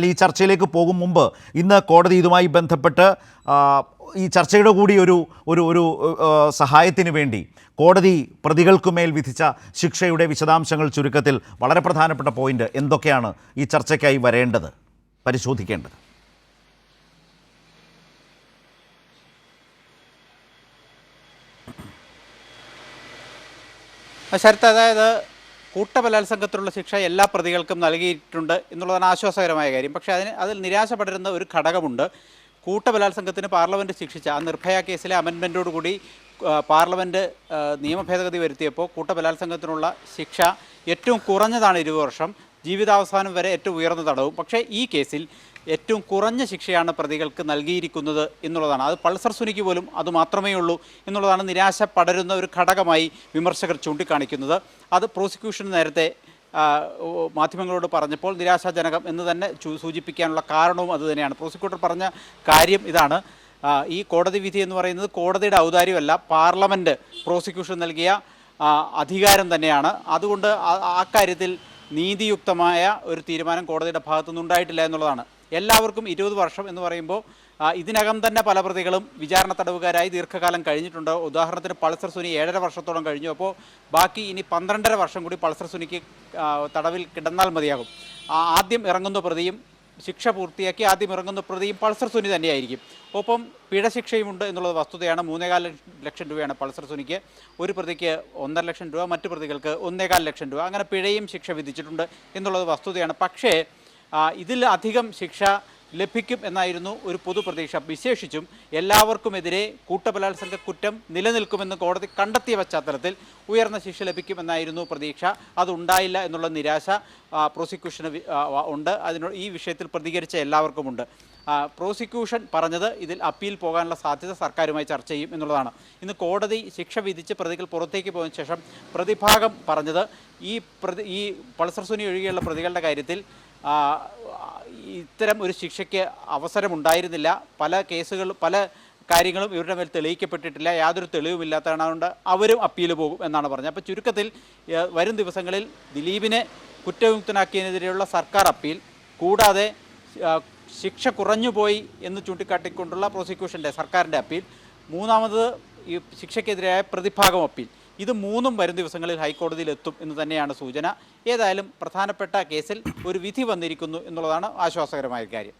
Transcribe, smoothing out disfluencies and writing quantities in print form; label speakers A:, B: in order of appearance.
A: ഈ ചർച്ചയിലേക്ക് പോകും മുമ്പ് ഇന്ന് കോടതി ഇതുമായി ബന്ധപ്പെട്ട് ഈ ചർച്ചയുടെ കൂടി ഒരു ഒരു ഒരു സഹായത്തിന് വേണ്ടി കോടതി പ്രതികൾക്കുമേൽ വിധിച്ച ശിക്ഷയുടെ വിശദാംശങ്ങൾ ചുരുക്കത്തിൽ വളരെ പ്രധാനപ്പെട്ട പോയിന്റ് എന്തൊക്കെയാണ് ഈ ചർച്ചയ്ക്കായി വരേണ്ടത്, പരിശോധിക്കേണ്ടത്?
B: ശരത്ത്, അതായത് കൂട്ടബലാത്സംഗത്തിലുള്ള ശിക്ഷ എല്ലാ പ്രതികൾക്കും നൽകിയിട്ടുണ്ട് എന്നുള്ളതാണ് ആശ്വാസകരമായ കാര്യം. പക്ഷേ അതിൽ നിരാശപ്പെടരുന്ന ഒരു ഘടകമുണ്ട്. കൂട്ടബലാത്സംഗത്തിന് പാർലമെൻറ്റ് ശിക്ഷിച്ച ആ നിർഭയ കേസിലെ അമെൻമെൻറ്റോടുകൂടി പാർലമെൻറ്റ് നിയമഭേദഗതി വരുത്തിയപ്പോൾ കൂട്ടബലാത്സംഗത്തിനുള്ള ശിക്ഷ ഏറ്റവും കുറഞ്ഞതാണ് 20 വർഷം, ജീവിതാവസാനം വരെ ഏറ്റവും ഉയർന്ന തടവും. പക്ഷേ ഈ കേസിൽ ഏറ്റവും കുറഞ്ഞ ശിക്ഷയാണ് പ്രതികൾക്ക് നൽകിയിരിക്കുന്നത് എന്നുള്ളതാണ്. അത് പൾസർ സുനിക്ക് പോലും അതുമാത്രമേ ഉള്ളൂ എന്നുള്ളതാണ് നിരാശ പടരുന്ന ഒരു ഘടകമായി വിമർശകർ ചൂണ്ടിക്കാണിക്കുന്നത്. അത് പ്രോസിക്യൂഷൻ നേരത്തെ മാധ്യമങ്ങളോട് പറഞ്ഞപ്പോൾ നിരാശാജനകം എന്ന് തന്നെ സൂചിപ്പിക്കാനുള്ള കാരണവും അതുതന്നെയാണ്. പ്രോസിക്യൂട്ടർ പറഞ്ഞ കാര്യം ഇതാണ്: ഈ കോടതി വിധി എന്ന് പറയുന്നത് കോടതിയുടെ ഔദാര്യമല്ല, പാർലമെൻറ്റ് പ്രോസിക്യൂഷൻ നൽകിയ അധികാരം തന്നെയാണ്. അതുകൊണ്ട് ആ കാര്യത്തിൽ നീതിയുക്തമായ ഒരു തീരുമാനം കോടതിയുടെ ഭാഗത്തുനിന്ന് ഉണ്ടായിട്ടില്ല എന്നുള്ളതാണ്. എല്ലാവർക്കും 20 വർഷം എന്ന് പറയുമ്പോൾ ഇതിനകം തന്നെ പല പ്രതികളും വിചാരണ തടവുകാരായി ദീർഘകാലം കഴിഞ്ഞിട്ടുണ്ട്. ഉദാഹരണത്തിന് പൾസർ സുനി 7.5 വർഷത്തോളം കഴിഞ്ഞു. അപ്പോൾ ബാക്കി ഇനി 12.5 വർഷം കൂടി പൾസർ സുനിക്ക് തടവിൽ കിടന്നാൽ മതിയാകും. ആദ്യം ഇറങ്ങുന്ന പ്രതിയും ശിക്ഷ പൂർത്തിയാക്കി ആദ്യം ഇറങ്ങുന്ന പ്രതിയും പൾസർ സുനി തന്നെയായിരിക്കും. ഒപ്പം പിഴ ശിക്ഷയുമുണ്ട് എന്നുള്ളത് വസ്തുതയാണ്. 3.25 ലക്ഷം രൂപയാണ് പൾസർ സുനിക്ക്. ഒരു പ്രതിക്ക് 1.5 ലക്ഷം രൂപ, മറ്റു പ്രതികൾക്ക് 1.25 ലക്ഷം രൂപ, അങ്ങനെ പിഴയും ശിക്ഷ വിധിച്ചിട്ടുണ്ട് എന്നുള്ളത് വസ്തുതയാണ്. പക്ഷേ ഇതിൽ അധികം ശിക്ഷ ലഭിക്കും എന്നായിരുന്നു ഒരു പൊതുപ്രതീക്ഷ. വിശേഷിച്ചും എല്ലാവർക്കുമെതിരെ കൂട്ടബലാത്സംഗ കുറ്റം നിലനിൽക്കുമെന്ന് കോടതി കണ്ടെത്തിയ പശ്ചാത്തലത്തിൽ ഉയർന്ന ശിക്ഷ ലഭിക്കുമെന്നായിരുന്നു പ്രതീക്ഷ. അതുണ്ടായില്ല എന്നുള്ള നിരാശ പ്രോസിക്യൂഷന് ഉണ്ട്. ഈ വിഷയത്തിൽ പ്രതികരിച്ച എല്ലാവർക്കുമുണ്ട്. പ്രോസിക്യൂഷൻ പറഞ്ഞത് ഇതിൽ അപ്പീൽ പോകാനുള്ള സാധ്യത സർക്കാരുമായി ചർച്ച ചെയ്യും എന്നുള്ളതാണ്. ഇന്ന് കോടതി ശിക്ഷ വിധിച്ച് പ്രതികൾ പുറത്തേക്ക് പോയതിനു ശേഷം പ്രതിഭാഗം പറഞ്ഞത് ഈ പൾസർ സുനി ഒഴികെയുള്ള പ്രതികളുടെ കാര്യത്തിൽ ഇത്തരം ഒരു ശിക്ഷയ്ക്ക് അവസരമുണ്ടായിരുന്നില്ല. പല കാര്യങ്ങളും ഇവരുടെ മേൽ തെളിയിക്കപ്പെട്ടിട്ടില്ല, യാതൊരു തെളിവുമില്ലാത്തതാണ്. അതുകൊണ്ട് അവരും അപ്പീൽ പോകും എന്നാണ് പറഞ്ഞത്. അപ്പോൾ ചുരുക്കത്തിൽ വരും ദിവസങ്ങളിൽ ദിലീപിനെ കുറ്റവിമുക്തനാക്കിയതിനെതിരെയുള്ള സർക്കാർ അപ്പീൽ, കൂടാതെ ശിക്ഷ കുറഞ്ഞുപോയി എന്ന് ചൂണ്ടിക്കാട്ടിക്കൊണ്ടുള്ള സർക്കാരിൻ്റെ അപ്പീൽ, മൂന്നാമത് ഈ ശിക്ഷയ്ക്കെതിരായ പ്രതിഭാഗം അപ്പീൽ, ഇത് മൂന്നും വരും ദിവസങ്ങളിൽ ഹൈക്കോടതിയിൽ എത്തും എന്ന് തന്നെയാണ് സൂചന. ഏതായാലും പ്രധാനപ്പെട്ട കേസിൽ ഒരു വിധി വന്നിരിക്കുന്നു എന്നുള്ളതാണ് ആശ്വാസകരമായ കാര്യം.